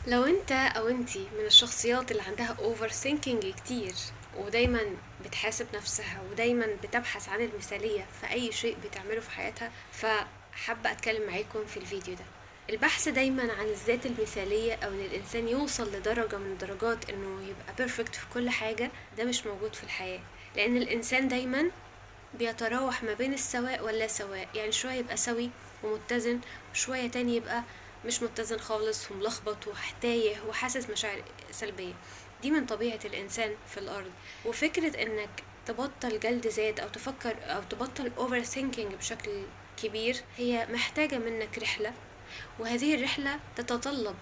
لو انت او انتي من الشخصيات اللي عندها اوفر ثينكينج كتير ودايما بتحاسب نفسها ودايما بتبحث عن المثالية في اي شيء بتعمله في حياتها، فحابة اتكلم معاكم في الفيديو ده. البحث دايما عن الذات المثالية او ان الانسان يوصل لدرجة من درجات انه يبقى بيرفكت في كل حاجة، ده مش موجود في الحياة. لان الانسان دايما بيتراوح ما بين السواء واللا سواء، يعني شوية يبقى سوي ومتزن، شوية تاني يبقى مش متزن خالص وملخبط وتايه وحاسس مشاعر سلبية. دي من طبيعة الإنسان في الأرض. وفكرة إنك تبطل جلد ذات أو تفكر أو تبطل اوفر ثينكينج بشكل كبير، هي محتاجة منك رحلة، وهذه الرحلة تتطلب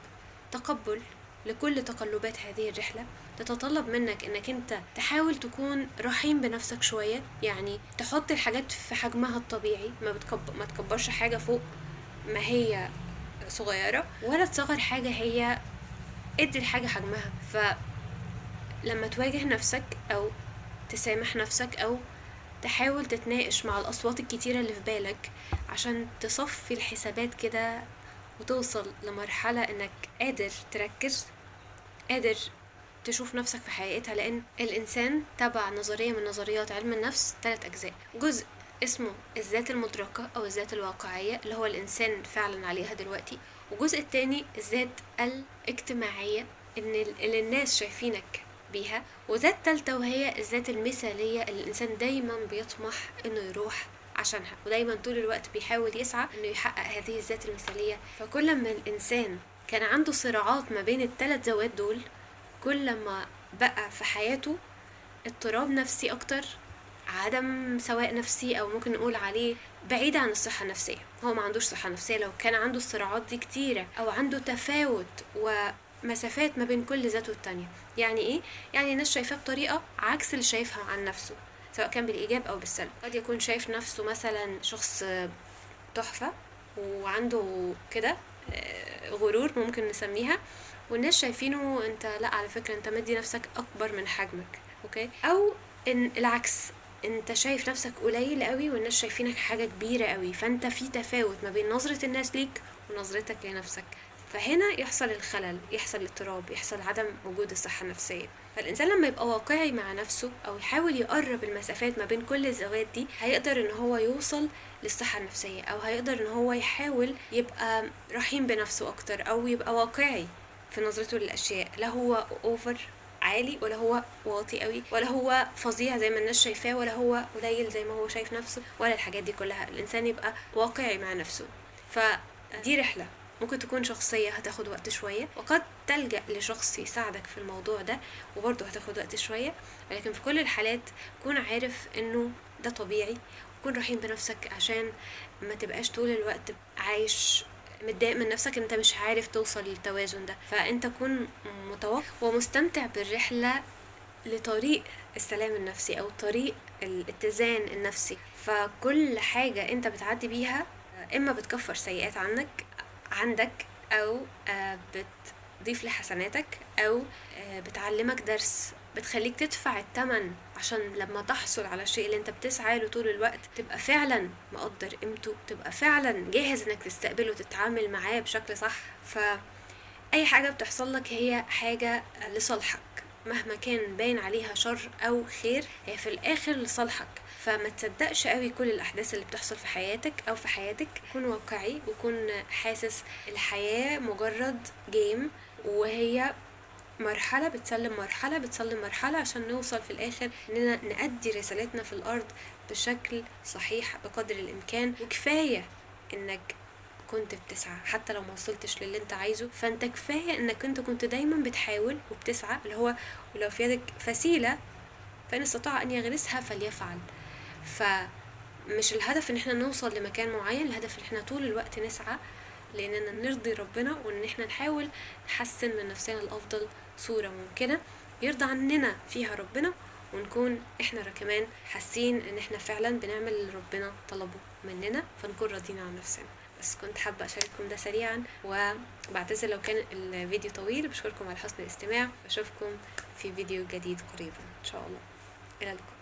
تقبل لكل تقلبات هذه الرحلة. تتطلب منك انك انت تحاول تكون رحيم بنفسك شوية، يعني تحط الحاجات في حجمها الطبيعي، ما تكبرش حاجة فوق ما هي صغيرة، ولا تصغر حاجة، هي ادي الحاجة حجمها. فلما تواجه نفسك او تسامح نفسك او تحاول تتناقش مع الأصوات الكتيرة اللي في بالك عشان تصفي الحسابات كده، وتوصل لمرحلة انك قادر تركز، قادر تشوف نفسك في حقيقتها. لان الانسان تبع نظرية من نظريات علم النفس 3 اجزاء: جزء اسمه الذات المدركة او الذات الواقعية اللي هو الانسان فعلا عليها دلوقتي، وجزء التاني الذات الاجتماعية اللي الناس شايفينك بيها، وذات تالتة وهي الذات المثالية اللي الانسان دايما بيطمح انه يروح عشانها، ودايما طول الوقت بيحاول يسعى انه يحقق هذه الذات المثالية. فكل ما الانسان كان عنده صراعات ما بين ال3 ذوات دول، كل ما بقى في حياته اضطراب نفسي اكتر، عدم سواء نفسي، او ممكن نقول عليه بعيد عن الصحة النفسية. هو ما عندوش صحة نفسية لو كان عنده الصراعات دي كتيرة، او عنده تفاوت ومسافات ما بين كل ذات والتانية. يعني ايه؟ يعني الناس شايفاه بطريقة عكس اللي شايفها عن نفسه، سواء كان بالإيجاب أو بالسلب. قد يكون شايف نفسه مثلا شخص تحفة وعنده كده غرور ممكن نسميها، والناس شايفينه انت لا، على فكرة انت مدي نفسك اكبر من حجمك. اوكي؟ او ان العكس، انت شايف نفسك قليل قوي والناس شايفينك حاجة كبيرة قوي، فانت في تفاوت ما بين نظرة الناس ليك ونظرتك لنفسك. فهنا يحصل الخلل، يحصل الاضطراب، يحصل عدم وجود الصحة النفسية. فالإنسان لما يبقى واقعي مع نفسه أو يحاول يقرب المسافات ما بين كل الذوات دي، هيقدر إن هو يوصل للصحة النفسية، أو هيقدر إن هو يحاول يبقى رحيم بنفسه أكتر، أو يبقى واقعي في نظرته للأشياء. لا هو أوفر عالي، ولا هو واطي قوي، ولا هو فظيع زي ما الناس شايفاه، ولا هو قليل زي ما هو شايف نفسه، ولا الحاجات دي كلها. الإنسان يبقى واقعي مع نفسه. فدي رحلة ممكن تكون شخصية هتاخد وقت شوية، وقد تلجأ لشخص يساعدك في الموضوع ده وبرضه هتاخد وقت شوية. ولكن في كل الحالات كون عارف انه ده طبيعي، وكون رحيم بنفسك عشان ما تبقاش طول الوقت عايش متضايق من نفسك انت مش عارف توصل للتوازن ده. فانت كون متوقع ومستمتع بالرحلة لطريق السلام النفسي او طريق الاتزان النفسي. فكل حاجة انت بتعدي بيها اما بتكفر سيئات عندك، او بتضيف لحسناتك، او بتعلمك درس بتخليك تدفع الثمن عشان لما تحصل على الشيء اللي انت بتسعى له طول الوقت تبقى فعلا مقدر قيمته، تبقى فعلا جاهز انك تستقبله وتتعامل معاه بشكل صح. فأي حاجة بتحصل لك هي حاجة لصالحك، مهما كان باين عليها شر او خير، هي في الاخر لصالحك. فما تصدقش قوي كل الاحداث اللي بتحصل في حياتك او في حياتك. كون واقعي وكون حاسس الحياة مجرد جيم، وهي مرحلة بتسلم مرحلة بتسلم مرحلة عشان نوصل في الآخر إننا نأدي رسالتنا في الأرض بشكل صحيح بقدر الإمكان. وكفاية إنك كنت بتسعى حتى لو ما وصلتش للي انت عايزه، فانت كفاية انك انت كنت دايما بتحاول وبتسعى، اللي هو ولو في يدك فسيلة فإن استطاع أن يغرسها فليفعل. فمش الهدف ان احنا نوصل لمكان معين، الهدف ان احنا طول الوقت نسعى لاننا نرضي ربنا، وان احنا نحاول نحسن من نفسنا لأفضل صورة ممكنة يرضى عننا فيها ربنا، ونكون احنا كمان حاسين ان احنا فعلا بنعمل اللي ربنا طلبه مننا، فنكون راضيين عن نفسنا. بس كنت حابة أشارككم ده سريعا، وبعتذر لو كان الفيديو طويل. بشكركم على حسن الاستماع، أشوفكم في فيديو جديد قريبا إن شاء الله. إلى اللقاء.